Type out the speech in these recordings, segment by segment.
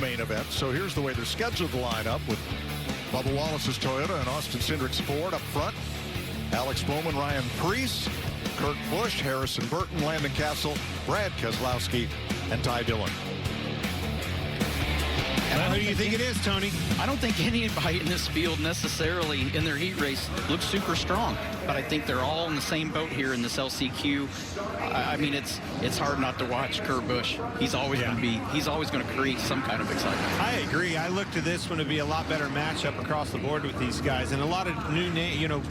main event. So here's the way they're scheduled to line up with Bubba Wallace's Toyota and Austin Cindric's Ford up front. Alex Bowman, Ryan Preece, Kurt Busch, Harrison Burton, Landon Castle, Brad Keselowski, and Ty Dillon. Well, who do you think it is, Tony? I don't think anybody in this field necessarily in their heat race looks super strong, but I think they're all in the same boat here in this LCQ. I mean, it's hard not to watch Kurt Busch. He's always going to create some kind of excitement. I agree. I look to this one to be a lot better matchup across the board with these guys, and a lot of new,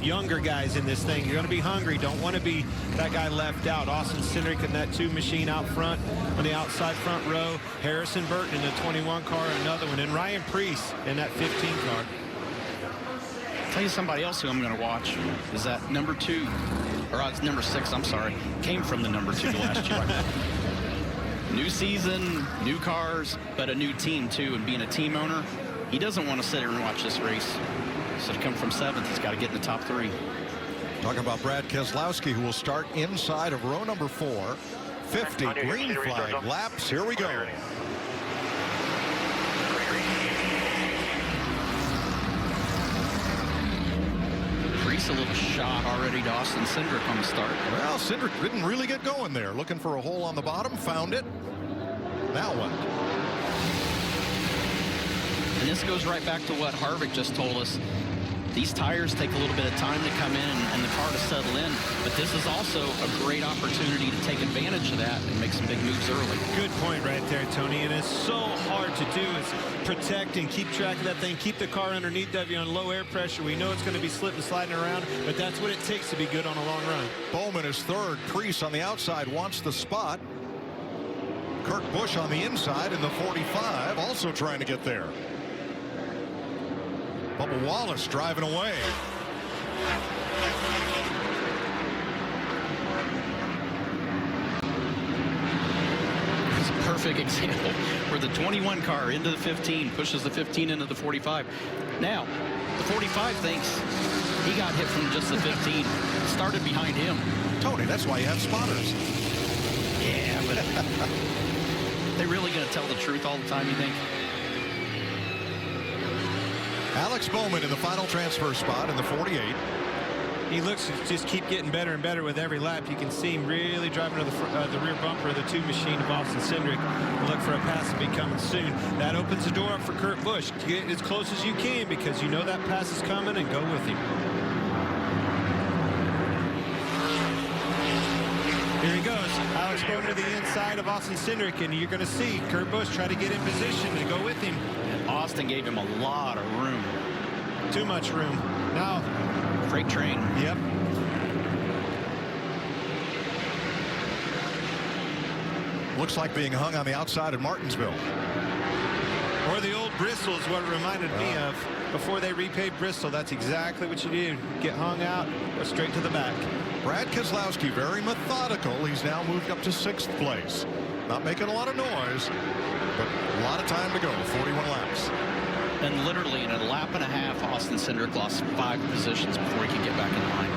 younger guys in this thing. You're going to be hungry. Don't want to be that guy left out. Austin Cindric in that 2 machine out front on the outside front row. Harrison Burton in the 21 car, another one, and Ryan Preece in that 15 car. I'll tell you somebody else who I'm going to watch is that number 2, or it's number 6, I'm sorry, came from the number 2 last year. New season, new cars, but a new team too, and being a team owner, he doesn't want to sit here and watch this race. So to come from 7th, he's got to get in the top 3. Talking about Brad Keselowski, who will start inside of row number 4. 50 green flag laps. Here we go. Preece a little shot already to Austin Cindric on the start. Well, Cindric didn't really get going there. Looking for a hole on the bottom, found it. Now what? And this goes right back to what Harvick just told us. These tires take a little bit of time to come in and the car to settle in, but this is also a great opportunity to take advantage of that and make some big moves early. Good point right there, Tony, and it's so hard to do is protect and keep track of that thing, keep the car underneath of you on low air pressure. We know it's going to be slipping, sliding around, but that's what it takes to be good on a long run. Bowman is 3rd. Preece on the outside wants the spot. Kurt Busch on the inside in the 45, also trying to get there. Bubba Wallace driving away. It's a perfect example where the 21 car into the 15 pushes the 15 into the 45. Now, the 45 thinks he got hit from just the 15. Started behind him. Tony, that's why you have spotters. Yeah, but they really going to tell the truth all the time, you think? Alex Bowman in the final transfer spot in the 48. He looks to just keep getting better and better with every lap. You can see him really driving to the rear bumper of the 2 machine of Austin Cindric. Look for a pass to be coming soon. That opens the door up for Kurt Busch. Get as close as you can because you know that pass is coming, and go with him. Here he goes. Alex Bowman to the inside of Austin Cindric, and you're going to see Kurt Busch try to get in position to go with him. And Austin gave him a lot of room. Too much room. Now, freight train. Yep. Looks like being hung on the outside at Martinsville. Or the old Bristol is what it reminded me of. Before they repaved Bristol, that's exactly what you do. Get hung out, go straight to the back. Brad Keselowski, very methodical. He's now moved up to 6th place. Not making a lot of noise, but a lot of time to go. 41 laps. And literally in a lap and a half, Austin Cindric lost 5 positions before he could get back in line.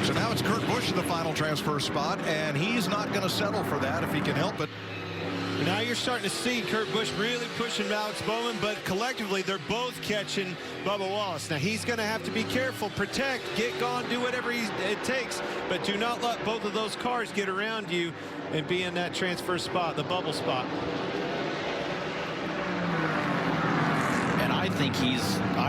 So now it's Kurt Busch in the final transfer spot, and he's not going to settle for that if he can help it. Now you're starting to see Kurt Busch really pushing Alex Bowman, but collectively they're both catching Bubba Wallace. Now he's going to have to be careful, protect, get gone, do whatever it takes, but do not let both of those cars get around you and be in that transfer spot, the bubble spot. And I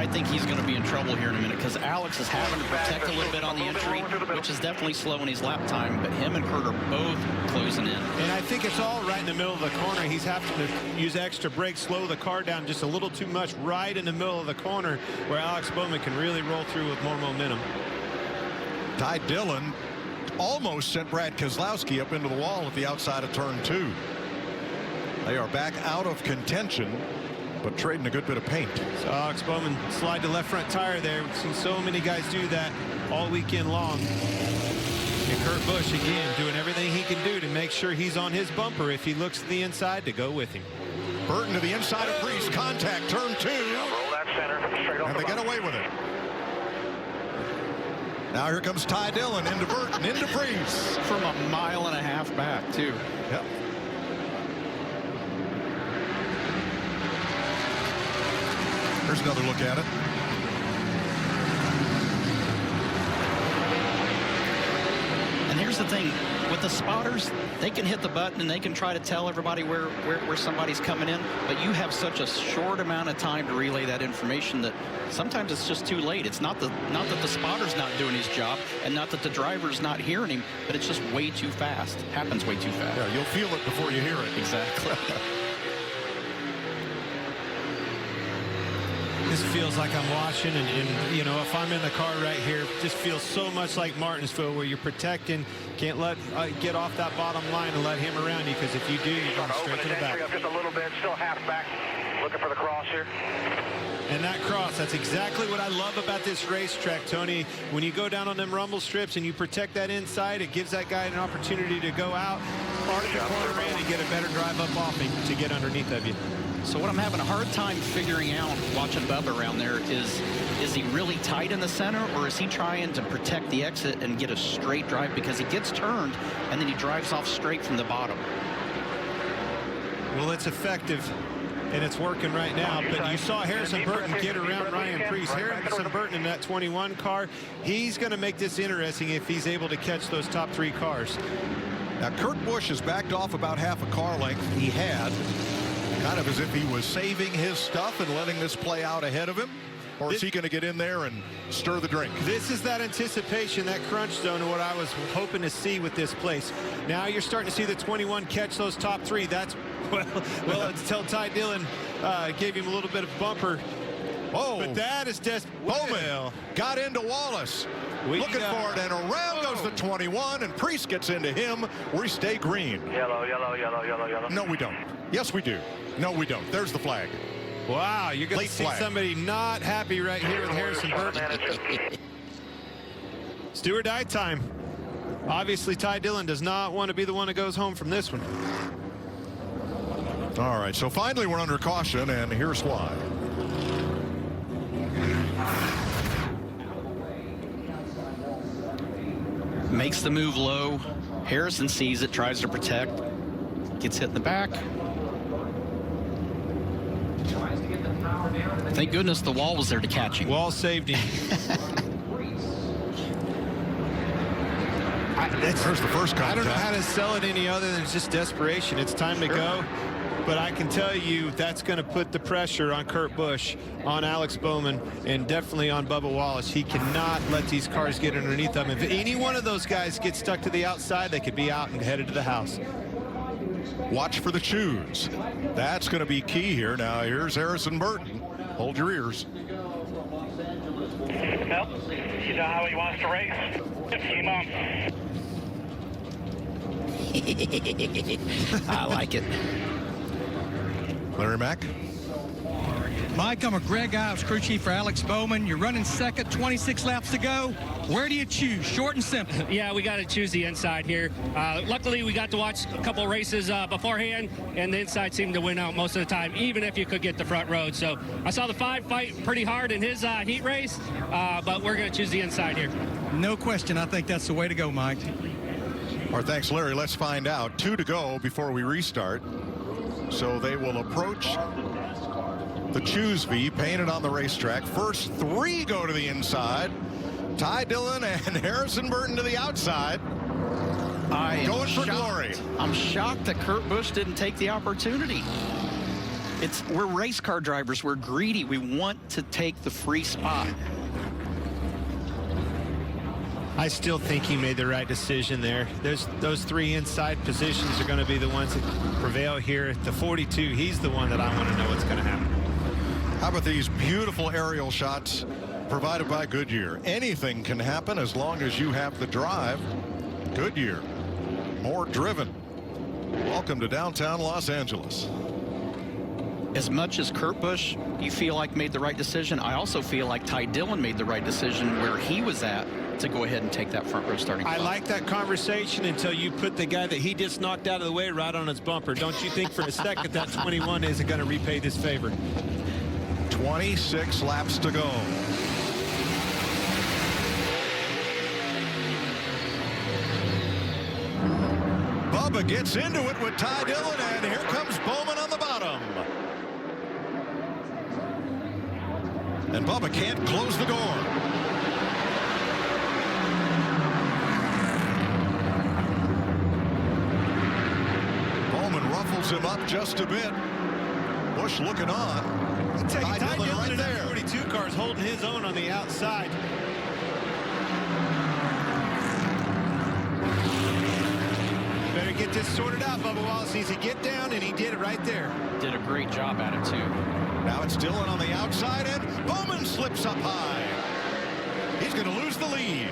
think he's going to be in trouble here in a minute because Alex is having to protect a little bit on the entry, which is definitely slowing his lap time, but him and Kurt are both closing in. And I think it's all right in the middle of the corner. He's having to use extra brakes, slow the car down just a little too much right in the middle of the corner where Alex Bowman can really roll through with more momentum. Ty Dillon almost sent Brad Keselowski up into the wall at the outside of turn 2. They are back out of contention, but trading a good bit of paint. So Alex Bowman slide the left front tire there. We've seen so many guys do that all weekend long. And Kurt Busch, again, doing everything he can do to make sure he's on his bumper if he looks to the inside to go with him. Burton to the inside of Preece. Contact, turn 2. Roll that center, straight off and the they get away with it. Now here comes Ty Dillon into Burton, into Priest. From a mile and a half back, too. Yep. Here's another look at it. And here's the thing, with the spotters, they can hit the button and they can try to tell everybody where somebody's coming in, but you have such a short amount of time to relay that information that sometimes it's just too late. It's not that the spotter's not doing his job and not that the driver's not hearing him, but it's just way too fast. It happens way too fast. Yeah, you'll feel it before you hear it. Exactly. This feels like I'm watching, and you know, if I'm in the car right here, just feels so much like Martinsville, where you're protecting, can't let get off that bottom line and let him around you, because if you do, you're going straight to the back. Up just a little bit, still half back, looking for the cross here. And that cross, that's exactly what I love about this racetrack, Tony. When you go down on them rumble strips and you protect that inside, it gives that guy an opportunity to go out, part of the corner in, and get a better drive up off him to get underneath of you. So what I'm having a hard time figuring out, watching Bubba around there, is he really tight in the center, or is he trying to protect the exit and get a straight drive, because he gets turned and then he drives off straight from the bottom? Well, it's effective, and it's working right now, but you saw Harrison Burton get around Ryan Priest. Harrison Burton in that 21 car, he's going to make this interesting if he's able to catch those top 3 cars. Now, Kurt Busch has backed off about half a car length. He had, kind of as if he was saving his stuff and letting this play out ahead of him. Or is he going to get in there and stir the drink? This is that anticipation, that crunch zone, of what I was hoping to see with this place. Now you're starting to see the 21 catch those top 3. That's, well, until Ty Dillon gave him a little bit of bumper. Oh, but that is just Bowman got into Wallace. Looking for it, and around goes the 21, and Priest gets into him. We stay green. Yellow, yellow, yellow, yellow, yellow. No, we don't. Yes, we do. No, we don't. There's the flag. Wow, you're going to Late see flag. somebody not happy right here with Harrison Burton. Stewart die time. Obviously, Ty Dillon does not want to be the one that goes home from this one. All right, so finally we're under caution, and here's why. Makes the move low. Harrison sees it, tries to protect, gets hit in the back. Thank goodness the wall was there to catch him. Wall saved him. There's the first contact. I don't know how to sell it any other than it's just desperation. It's time to go. But I can tell you that's going to put the pressure on Kurt Busch, on Alex Bowman, and definitely on Bubba Wallace. He cannot let these cars get underneath them. If any one of those guys gets stuck to the outside, they could be out and headed to the house. Watch for the choose. That's going to be key here. Now, here's Harrison Burton. Hold your ears. Well, you know how he wants to race. Keep on. I like it. Larry Mack. Mike, I'm a Greg Ives, crew chief for Alex Bowman. You're running second, 26 laps to go. Where do you choose? Short and simple. Yeah, we got to choose the inside here. Luckily, we got to watch a couple races beforehand, and the inside seemed to win out most of the time, even if you could get the front road. So I saw the 5 fight pretty hard in his heat race, but we're going to choose the inside here. No question. I think that's the way to go, Mike. All right, thanks, Larry. Let's find out. 2 to go before we restart. So they will approach the choose V painted on the racetrack. First 3 go to the inside. Ty Dillon and Harrison Burton to the outside. I am Going for shocked. glory. I'm shocked that Kurt Busch didn't take the opportunity. We're race car drivers. We're greedy. We want to take the free spot. I still think he made the right decision there. Those 3 inside positions are going to be the ones that prevail here. At the 42, he's the one that I want to know what's going to happen. How about these beautiful aerial shots provided by Goodyear? Anything can happen as long as you have the drive. Goodyear, more driven. Welcome to downtown Los Angeles. As much as Kurt Busch, you feel like made the right decision, I also feel like Ty Dillon made the right decision where he was at to go ahead and take that front row starting spot. I like that conversation until you put the guy that he just knocked out of the way right on his bumper. Don't you think for a second that 21 isn't going to repay this favor? 26 laps to go. Bubba gets into it with Ty Dillon, and here comes Bowman on the bottom. And Bubba can't close the door. Bowman ruffles him up just a bit. Busch looking on. Ty Dillon right there. 42 cars holding his own on the outside. Better get this sorted out, Bubba Wallace needs to get down, and he did it right there. Did a great job at it, too. Now it's Dillon on the outside, and Bowman slips up high. He's going to lose the lead.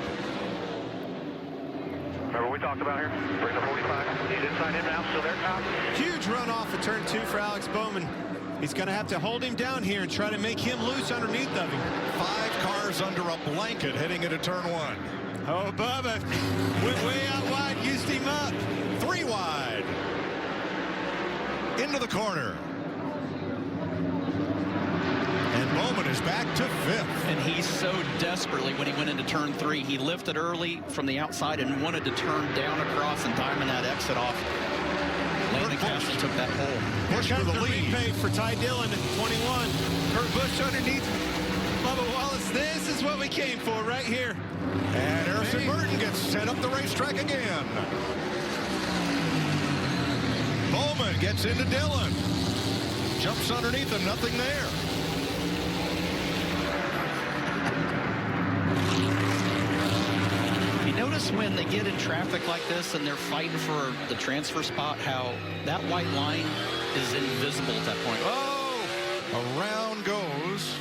Remember what we talked about here? Bring the 45. He's inside him now, still there, top. Huge run off of turn 2 for Alex Bowman. He's going to have to hold him down here and try to make him loose underneath of him. 5 cars under a blanket heading into turn 1. Oh, Bubba went way out wide, used him up. 3 wide. Into the corner. And Bowman is back to 5th. And he so desperately, when he went into turn 3, he lifted early from the outside and wanted to turn down across and diamond that exit off. Landon Castle took that hole. Busch for the lead. Repay for Ty Dillon at 21. Kurt Busch underneath Bubba Wallace. This is what we came for right here. And Harrison Burton gets sent up the racetrack again. Bowman gets into Dillon. Jumps underneath him, nothing there. You notice when they get in traffic like this and they're fighting for the transfer spot, how that white line is invisible at that point. Oh, around goes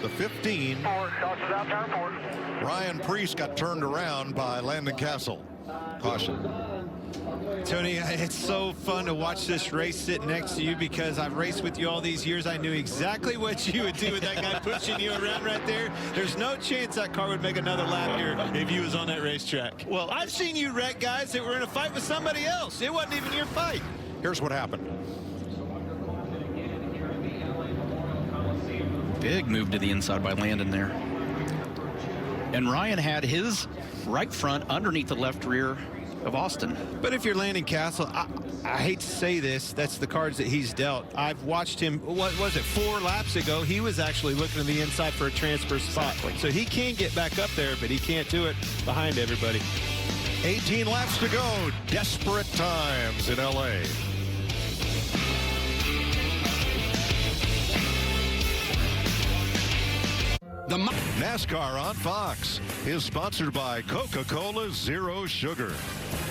the 15. Forward, tosses out, turn forward. Ryan Preece got turned around by Landon Castle. Caution. Tony, it's so fun to watch this race sit next to you because I've raced with you all these years. I knew exactly what you would do with that guy pushing you around right there. There's no chance that car would make another lap here if you was on that racetrack. Well, I've seen you wreck guys that were in a fight with somebody else. It wasn't even your fight. Here's what happened. Big move to the inside by Landon there. And Ryan had his right front underneath the left rear of Austin. But if you're Landon Castle, I hate to say this, that's the cards that he's dealt. I've watched him, what was it, 4 laps ago, he was actually looking to the inside for a transfer spot. Exactly. So he can get back up there, but he can't do it behind everybody. 18 laps to go. Desperate times in LA. NASCAR on Fox is sponsored by Coca-Cola Zero Sugar.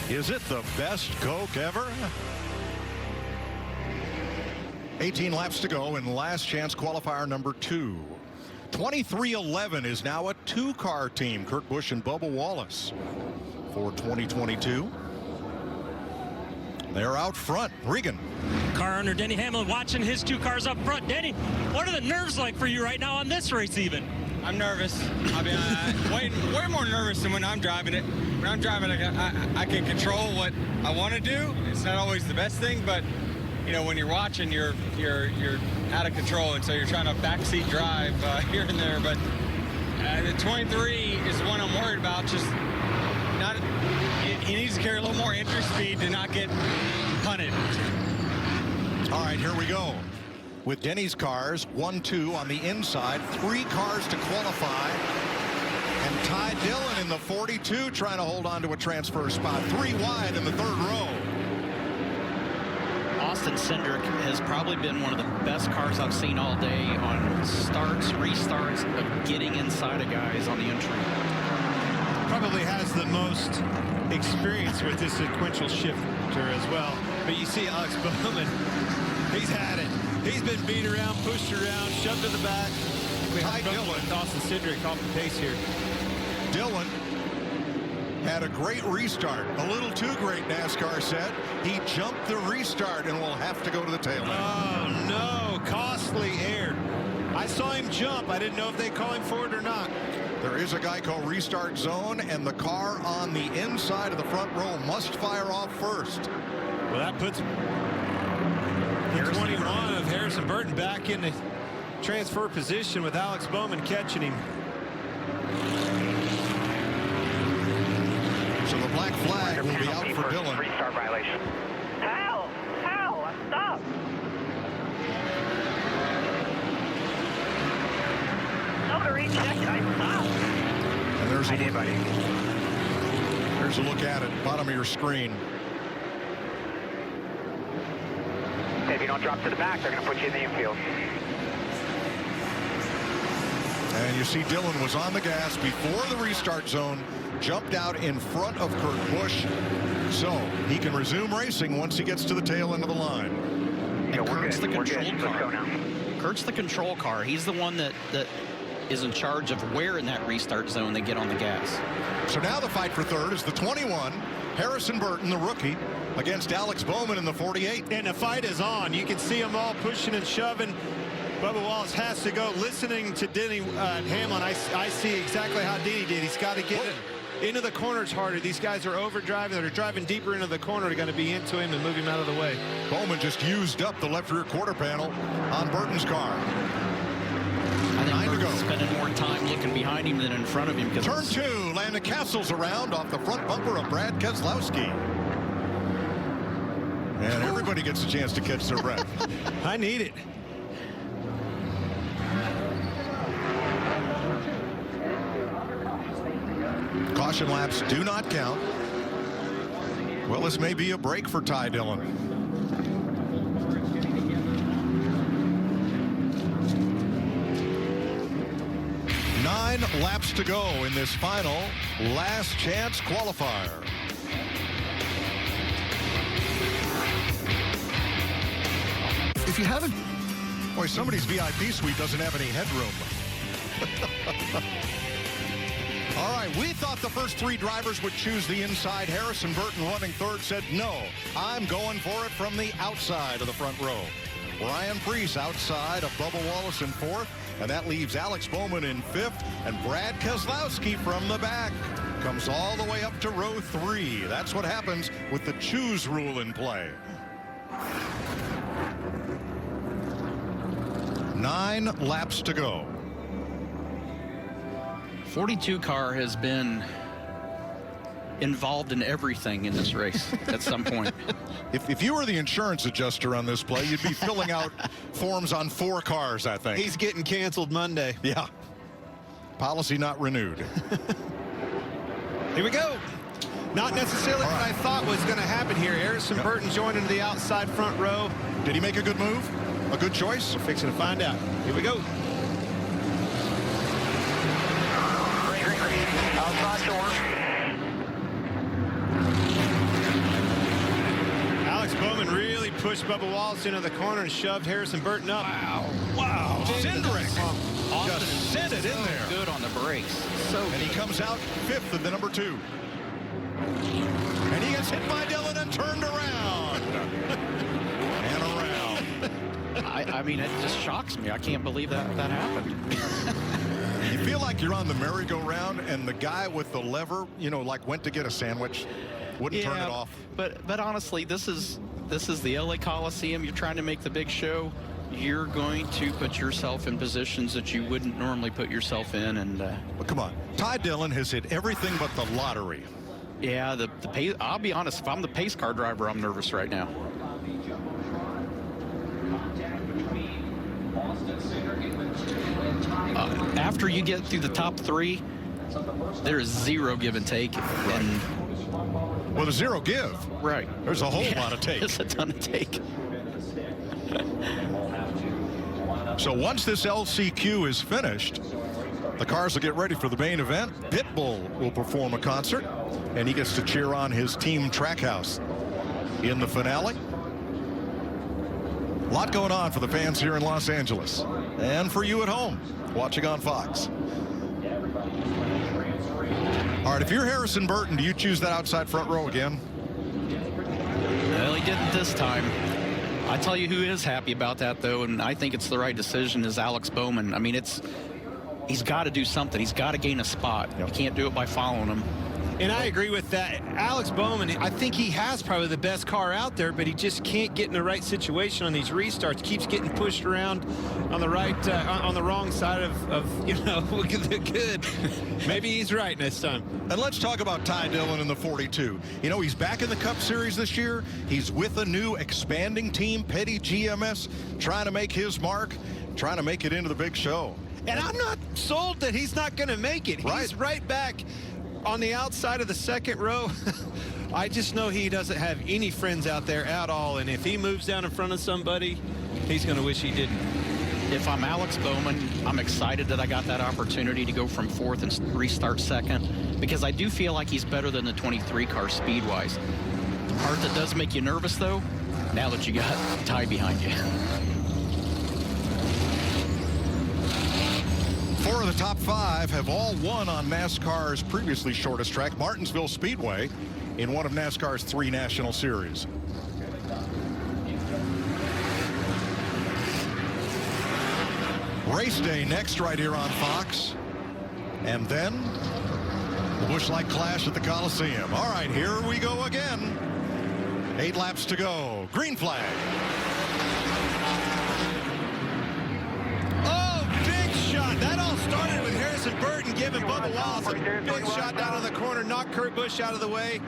Is it the best Coke ever? 18 laps to go in last chance qualifier number 2. 2311 is now a 2-car team. Kurt Busch and Bubba Wallace for 2022. They're out front. Regan. Car owner Denny Hamlin watching his 2 cars up front. Denny, what are the nerves like for you right now on this race even? I'm nervous. I mean, way more nervous than when I'm driving it. When I'm driving, I can control what I want to do. It's not always the best thing, but you know, when you're watching, you're out of control, and so you're trying to backseat drive here and there. But the 23 is the one I'm worried about. Just not. He needs to carry a little more entry speed to not get punted. All right, here we go. With Denny's cars, 1-2 on the inside, 3 cars to qualify. And Ty Dillon in the 42 trying to hold on to a transfer spot. 3 wide in the 3rd row. Austin Cindric has probably been one of the best cars I've seen all day on starts, restarts, of getting inside of guys on the entry. Probably has the most experience with this sequential shifter as well. But you see Alex Bowman, he's had it. He's been beat around, pushed around, shoved to the back. Ty Dillon. Austin Cindric off the pace here. Dillon had a great restart. A little too great, NASCAR said. He jumped the restart and will have to go to the tail end. Oh, no. Costly air. I saw him jump. I didn't know if they call him for it or not. There is a Geico restart zone, and the car on the inside of the front row must fire off first. Well, that puts the 21 of Harrison Burton back in the transfer position with Alex Bowman catching him. So the black flag will be out for Dillon. Restart violation. How? Stop. No, to recheck. I stopped. And there's I did, buddy. Here's a look at it, bottom of your screen. If you don't drop to the back, they're going to put you in the infield. And you see Dillon was on the gas before the restart zone, jumped out in front of Kurt Busch, so he can resume racing once he gets to the tail end of the line. And Kurt's the control car. Kurt's the control car. He's the one that is in charge of where in that restart zone they get on the gas. So now the fight for third is the 21, Harrison Burton, the rookie, against Alex Bowman in the 48. And the fight is on. You can see them all pushing and shoving. Bubba Wallace has to go. Listening to Denny Hamlin, I see exactly how Denny did. He's got to get it into the corners harder. These guys are overdriving. They're driving deeper into the corner. They're going to be into him and move him out of the way. Bowman just used up the left rear quarter panel on Burton's car. I think Burton's spending more time looking behind him than in front of him. Turn 2, Landon Castle's around off the front bumper of Brad Keselowski. And everybody gets a chance to catch their breath. I need it. Caution laps do not count. Well, this may be a break for Ty Dillon. Nine laps to go in this final last chance qualifier. If you haven't, boy, somebody's VIP suite doesn't have any headroom. All right, we thought the first three drivers would choose the inside. Harrison Burton, running third, said, no, I'm going for it from the outside of the front row. Ryan Preece outside of Bubba Wallace in fourth, and that leaves Alex Bowman in fifth, and Brad Keselowski from the back comes all the way up to row 3. That's what happens with the choose rule in play. 9 laps to go. 42 car has been involved in everything in this race at some point. If you were the insurance adjuster on this play, you'd be filling out forms on 4 cars, I think. He's getting canceled Monday. Yeah. Policy not renewed. Here we go. Not necessarily what I thought was going to happen here. Harrison Burton joining the outside front row. Did he make a good move? A good choice? We're fixing to find out. Here we go. Outside door. Alex Bowman really pushed Bubba Wallace into the corner and shoved Harrison Burton up. Wow. Cindric Austin just sent it in there. Good on the brakes. So And he comes out 5th in the number 2. And he gets hit by Dillon and turned around. And around. I mean, it just shocks me. I can't believe that happened. You feel like you're on the merry-go-round and the guy with the lever, you know, like went to get a sandwich, wouldn't turn it off. But honestly, this is the LA Coliseum. You're trying to make the big show. You're going to put yourself in positions that you wouldn't normally put yourself in. And well, come on. Ty Dillon has hit everything but the lottery. yeah, the pace. I'll be honest. If I'm the pace car driver, I'm nervous right now. After you get through the top 3, there is 0 give and take. And Well, there's 0 give. right. There's a whole lot of take. It's a ton of take. So once this LCQ is finished, the cars will get ready for the main event. Pitbull will perform a concert, and he gets to cheer on his team Trackhouse in the finale. A lot going on for the fans here in Los Angeles, and for you at home watching on Fox. All right, if you're Harrison Burton, do you choose that outside front row again? Well, he didn't this time. I tell you who is happy about that, though, and I think it's the right decision, is Alex Bowman. I mean, he's got to do something. He's got to gain a spot. Yep. You can't do it by following him. And I agree with that. Alex Bowman, I think he has probably the best car out there, but he just can't get in the right situation on these restarts. Keeps getting pushed around on the right, on the wrong side of you know, the good. Maybe he's right this time. And let's talk about Ty Dillon in the 42. You know, he's back in the Cup Series this year. He's with a new expanding team, Petty GMS, trying to make his mark, trying to make it into the big show. And I'm not sold that he's not going to make it. Right. He's right back on the outside of the second row. I just know he doesn't have any friends out there at all. And if he moves down in front of somebody, he's going to wish he didn't. If I'm Alex Bowman, I'm excited that I got that opportunity to go from fourth and restart second, because I do feel like he's better than the 23 car speed-wise. The part that does make you nervous, though, now that you got Ty behind you. 4 of the top 5 have all won on NASCAR's previously shortest track, Martinsville Speedway, in one of NASCAR's 3 national series. Race day next right here on Fox. And then the Busch Light Clash at the Coliseum. All right, here we go again. 8 laps to go. Green flag. That all started with Harrison Burton giving Bubba Wallace a big shot down in the corner, knocked Kurt Busch out of the way.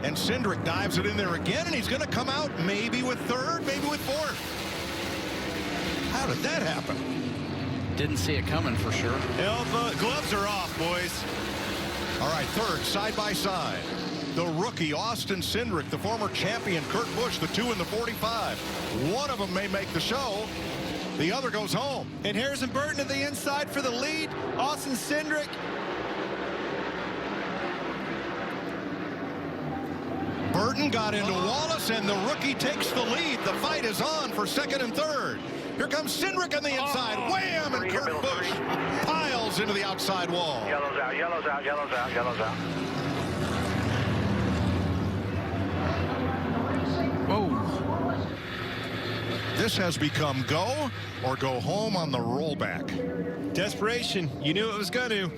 And Cindric dives it in there again, and he's going to come out maybe with third, maybe with fourth. How did that happen? Didn't see it coming for sure. Gloves are off, boys. All right, third, side by side. The rookie, Austin Cindric, the former champion, Kurt Busch, the 2 in the 45. One of them may make the show. The other goes home. And Harrison Burton to the inside for the lead. Austin Cindric. Burton got into Wallace, and the rookie takes the lead. The fight is on for second and third. Here comes Cindric on the inside. Wham! And Kurt Busch piles into the outside wall. Yellow's out, yellow's out, yellow's out, yellow's out. Whoa. This has become go or go home on the rollback. Desperation. You knew it was going to.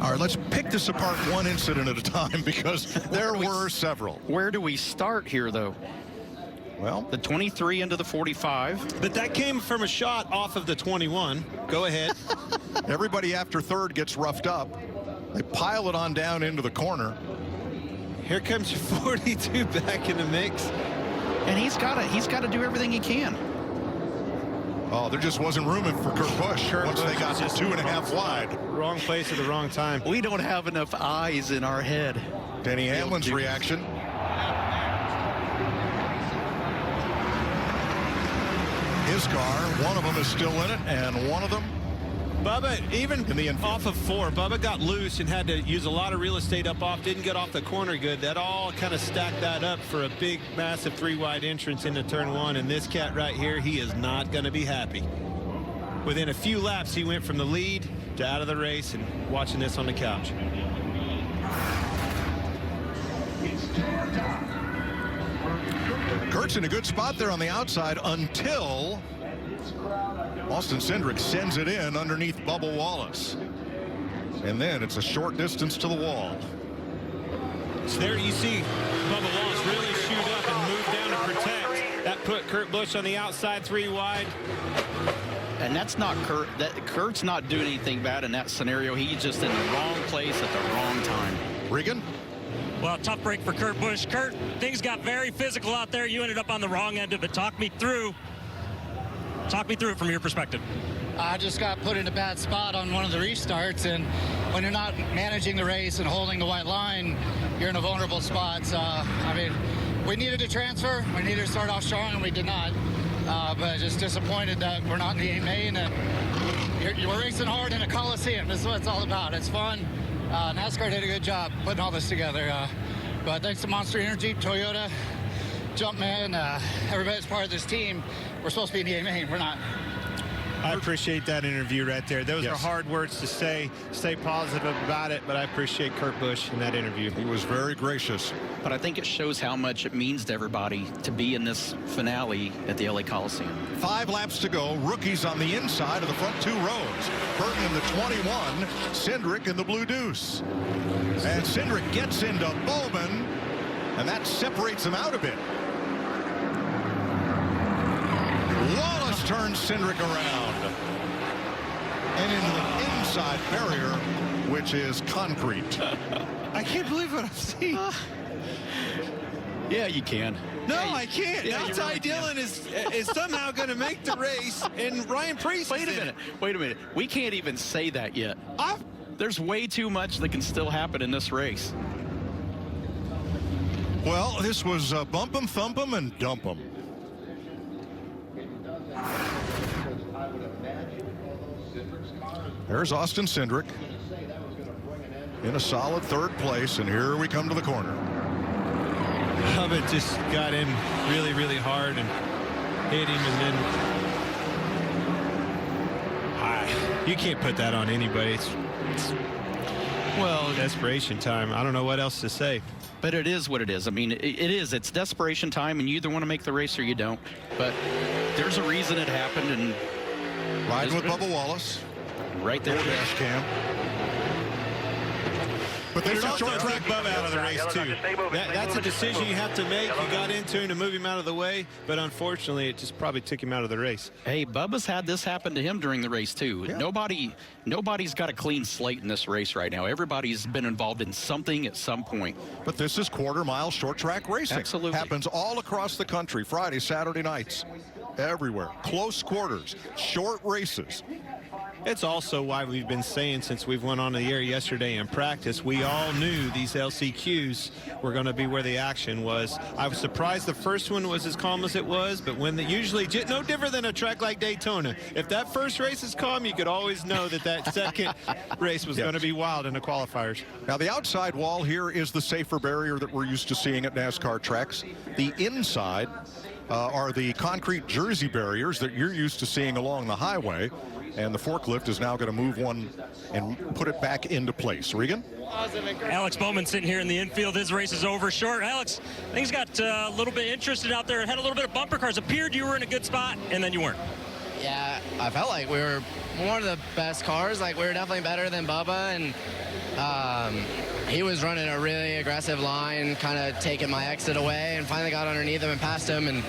All right, let's pick this apart one incident at a time, because there were several. Where do we start here, though? Well, The 23 into the 45. But that came from a shot off of the 21. Go ahead. everybody after third gets roughed up. They pile it on down into the corner. Here comes your 42 back in the mix. And he's got to do everything he can. Oh, there just wasn't room for Kurt Busch once they got just 2.5 wide. Wrong place at the wrong time. We don't have enough eyes in our head. Denny Hamlin's reaction. His car, one of them is still in it, and one of them, Bubba, even in the infield. off of 4, Bubba got loose and had to use a lot of real estate up off, didn't get off the corner good. That all kind of stacked that up for a big, massive 3-wide entrance into turn 1. And this cat right here, he is not going to be happy. Within a few laps, he went from the lead to out of the race, and watching this on the couch. Kurt's in a good spot there on the outside until Austin Cindric sends it in underneath Bubba Wallace. And then it's a short distance to the wall. So there you see Bubba Wallace really shoot up and move down to protect. That put Kurt Busch on the outside 3 wide. And that's not Kurt. Kurt's not doing anything bad in that scenario. He's just in the wrong place at the wrong time. Regan? Well, tough break for Kurt Busch. Kurt, things got very physical out there. You ended up on the wrong end of it. Talk me through it from your perspective. I just got put in a bad spot on one of the restarts, and when you're not managing the race and holding the white line, you're in a vulnerable spot. So, I mean, we needed to transfer. We needed to start off strong, and we did not. But just disappointed that we're not in the 8 main, and you're racing hard in a Coliseum. This is what it's all about. It's fun. NASCAR did a good job putting all this together. But thanks to Monster Energy, Toyota, Jumpman, everybody's part of this team. We're supposed to be in the 8 main. We're not. I appreciate that interview right there. Those Yes. are hard words to say. Stay positive about it, but I appreciate Kurt Busch in that interview. He was very gracious. But I think it shows how much it means to everybody to be in this finale at the LA Coliseum. 5 laps to go. Rookies on the inside of the front 2 rows. Burton in the 21, Cindric in the blue deuce. And Cindric gets into Bowman, and that separates him out a bit. Wallace turns Cindric around and into the inside barrier, which is concrete. I can't believe what I'm seeing. Yeah, you can. No, I can't. Yeah, now you Ty really Dillon is somehow going to make the race, and Ryan Preece. Wait a minute. We can't even say that yet. There's way too much that can still happen in this race. Well, this was bump 'em, thump 'em, and dump 'em. There's Austin Cindric in a solid 3rd place, and here we come to the corner. Hubbard just got in really, really hard and hit him, and then you can't put that on anybody. It's well, desperation time. I don't know what else to say. But it is what it is. I mean, it is. It's desperation time, and you either want to make the race or you don't. But there's a reason it happened, and riding with Bubba Wallace. Right there. Dash cam. But There's there's a also short track. take Bubba out of the race, too. That's a decision you have to make. You got into him to move him out of the way, but unfortunately, it just probably took him out of the race. Hey, Bubba's had this happen to him during the race, too. Yeah. Nobody's got a clean slate in this race right now. Everybody's been involved in something at some point. But this is quarter-mile short track racing. Absolutely. Happens all across the country, Friday, Saturday nights. Everywhere. Close quarters. Short races. It's also why we've been saying since we've went on the air yesterday in practice, we all knew these LCQs were going to be where the action was. I was surprised the first one was as calm as it was, but when usually no different than a track like Daytona. If that first race is calm, you could always know that second race was going to be wild in the qualifiers. Now, the outside wall here is the safer barrier that we're used to seeing at NASCAR tracks. The inside are the concrete jersey barriers that you're used to seeing along the highway. And the forklift is now going to move one and put it back into place. Regan? Alex Bowman sitting here in the infield. His race is over short. Alex, things got a little bit interested out there. Had a little bit of bumper cars. Appeared you were in a good spot, and then you weren't. Yeah, I felt like we were one of the best cars. Like, we were definitely better than Bubba, and he was running a really aggressive line, kind of taking my exit away, and finally got underneath him and passed him, and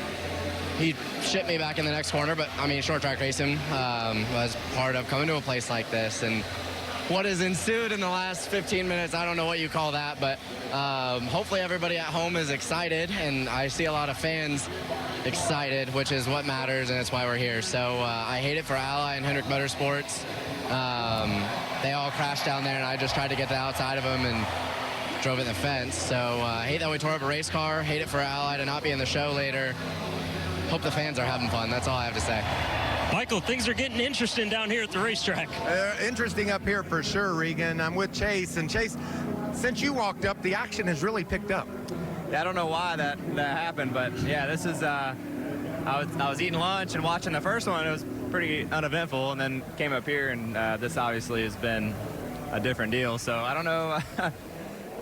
he shipped me back in the next corner. But I mean, short track racing was part of coming to a place like this, and what has ensued in the last 15 minutes, I don't know what you call that, but hopefully everybody at home is excited, and I see a lot of fans excited, which is what matters, and that's why we're here. So I hate it for Ally and Hendrick Motorsports. They all crashed down there, and I just tried to get the outside of them and drove in the fence. So I hate that we tore up a race car. Hate it for Ally to not be in the show later. Hope the fans are having fun. That's all I have to say. Michael, things are getting interesting down here at the racetrack. Interesting up here for sure, Regan. I'm with Chase. And Chase, since you walked up, the action has really picked up. Yeah, I don't know why that happened, but yeah, this is, I was eating lunch and watching the first one. It was pretty uneventful, and then came up here, and this obviously has been a different deal. So I don't know.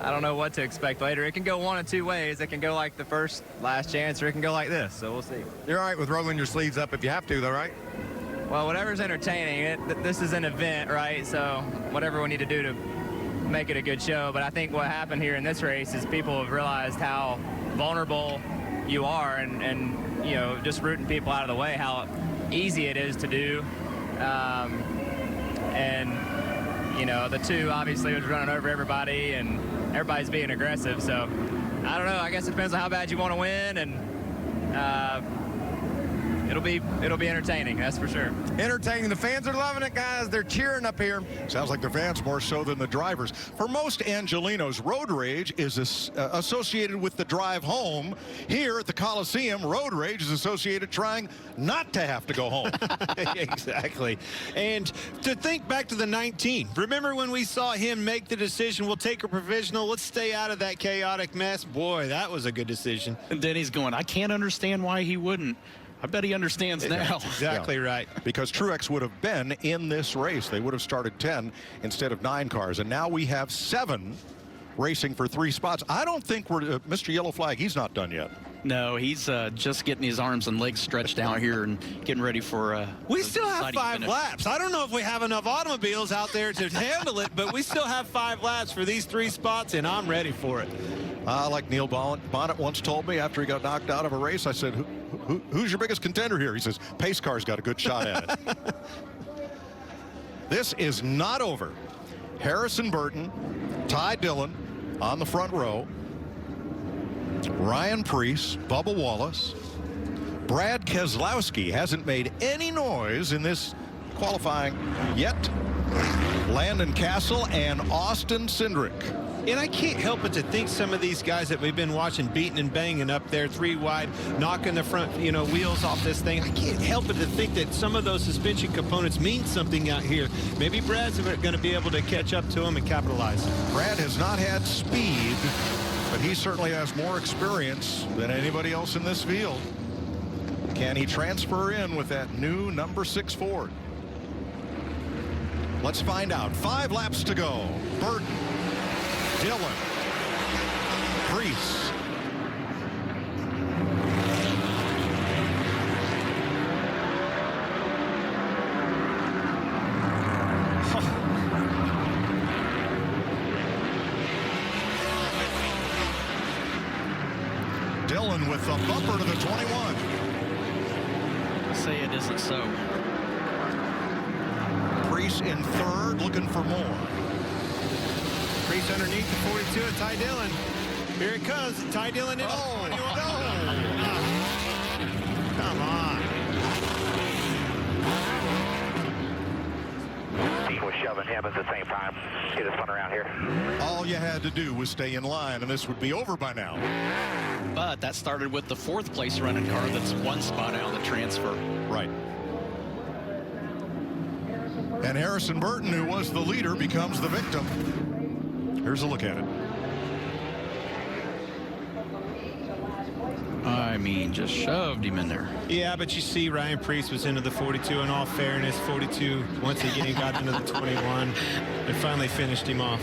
I don't know what to expect later. It can go one of two ways. It can go like the first last chance, or it can go like this. So we'll see. You're all right with rolling your sleeves up if you have to, though, right? Well, whatever's entertaining. This is an event, right? So whatever we need to do to make it a good show. But I think what happened here in this race is people have realized how vulnerable you are, and you know, just rooting people out of the way, how easy it is to do. And you know, the two obviously was running over everybody, and everybody's being aggressive. So I don't know. I guess it depends on how bad you want to win, and it'll be entertaining, that's for sure. Entertaining. The fans are loving it, guys. They're cheering up here. Sounds like the fans more so than the drivers. For most Angelinos, road rage is associated with the drive home. Here at the Coliseum, road rage is associated trying not to have to go home. Exactly. And to think back to the 19, remember when we saw him make the decision, we'll take a provisional, let's stay out of that chaotic mess? Boy, that was a good decision. And then he's going, I can't understand why he wouldn't. I bet he understands now. Exactly right. Because Truex would have been in this race. They would have started 10 instead of 9 cars. And now we have 7 racing for 3 spots. I don't think we're Mr. Yellow Flag. He's not done yet. No, he's just getting his arms and legs stretched out here and getting ready for we still have 5 finish. laps. I don't know if we have enough automobiles out there to handle it, but we still have 5 laps for these 3 spots, and I'm ready for it. Like Neil Bonnet once told me after he got knocked out of a race, I said, who's your biggest contender here? He says, pace car's got a good shot at it. This is not over. Harrison Burton, Ty Dillon on the front row. Ryan Preece, Bubba Wallace. Brad Keselowski hasn't made any noise in this qualifying yet. Landon Castle and Austin Cindric. And I can't help but to think some of these guys that we've been watching beating and banging up there 3 wide, knocking the front, wheels off this thing. I can't help but to think that some of those suspension components mean something out here. Maybe Brad's going to be able to catch up to him and capitalize. Brad has not had speed, but he certainly has more experience than anybody else in this field. Can he transfer in with that new number 6 Ford? Let's find out. 5 laps to go. Burton, Dillon, Preece. Dillon with the bumper to the 21. Say it isn't so. Preece in 3rd, looking for more. Preece underneath the 42 of Ty Dillon. Here it comes. Ty Dillon in. Oh, no. Come on. Team was shoving him at the same time. Get us fun around here. All you had to do was stay in line, and this would be over by now. But that started with the 4th place running car that's 1 spot out of the transfer. Right. And Harrison Burton, who was the leader, becomes the victim. Here's a look at it. I mean, just shoved him in there. Yeah, but you see Ryan Preece was into the 42. In all fairness, 42 once again got into the 21 and finally finished him off.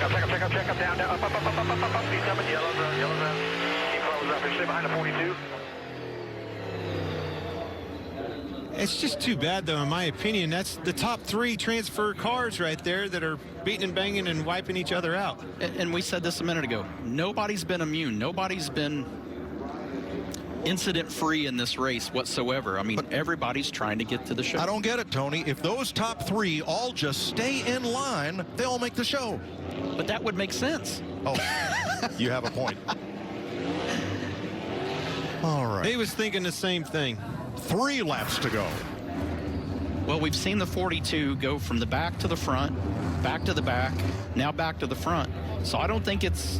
Check up, down, up. He's up, yellow zone. Keep close up. He's behind the 42. It's just too bad, though, in my opinion. That's the top 3 transfer cars right there that are beating and banging and wiping each other out. And we said this a minute ago. Nobody's been immune. Nobody's been incident-free in this race whatsoever. I mean, but everybody's trying to get to the show. I don't get it, Tony. If those top 3 all just stay in line, they'll make the show. But that would make sense. Oh, you have a point. All right. He was thinking the same thing. 3 laps to go. Well, we've seen the 42 go from the back to the front, back to the back, now back to the front. So I don't think it's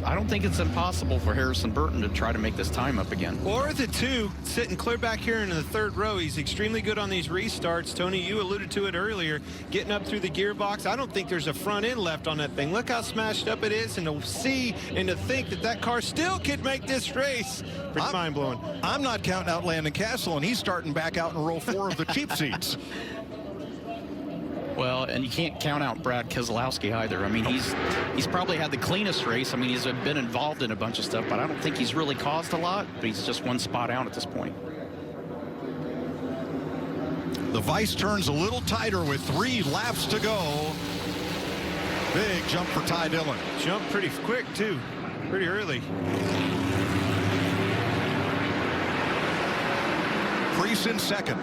impossible for Harrison Burton to try to make this time up again. Or the 2 sitting clear back here in the 3rd row. He's extremely good on these restarts. Tony, you alluded to it earlier, getting up through the gearbox. I don't think there's a front end left on that thing. Look how smashed up it is, and to see and to think that car still could make this race. Pretty mind-blowing. I'm not counting out Landon Castle, and he's starting back out in row 4 of the cheap seats. Well, and you can't count out Brad Keselowski either. I mean, he's probably had the cleanest race. I mean, he's been involved in a bunch of stuff, but I don't think he's really caused a lot. But he's just 1 spot out at this point. The vice turns a little tighter with 3 laps to go. Big jump for Ty Dillon. Jumped pretty quick, too. Pretty early. Preece in 2nd.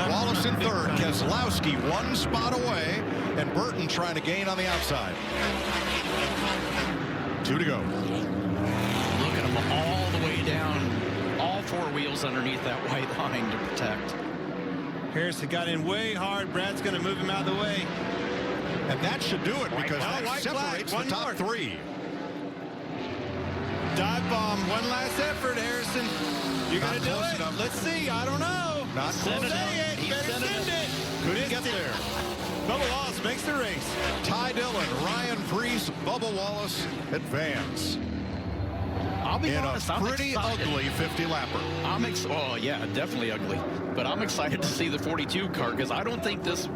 Wallace in 3rd. Keselowski 1 spot away, and Burton trying to gain on the outside. 2 to go. Look at him all the way down, all 4 wheels underneath that white line to protect. Harrison got in way hard. Brad's going to move him out of the way. And that should do it because that separates the top 3. Dive bomb. One last effort, Harrison. You're going to do it? Enough. Let's see. I don't know. Not close enough. He sent it. Couldn't get there. Bubba Wallace makes the race. Ty Dillon, Ryan Preece, Bubba Wallace advance. I'll be in honest, a I'm pretty excited. ugly 50-lapper. Oh yeah, definitely ugly. But I'm excited to see the 42 car because I don't think this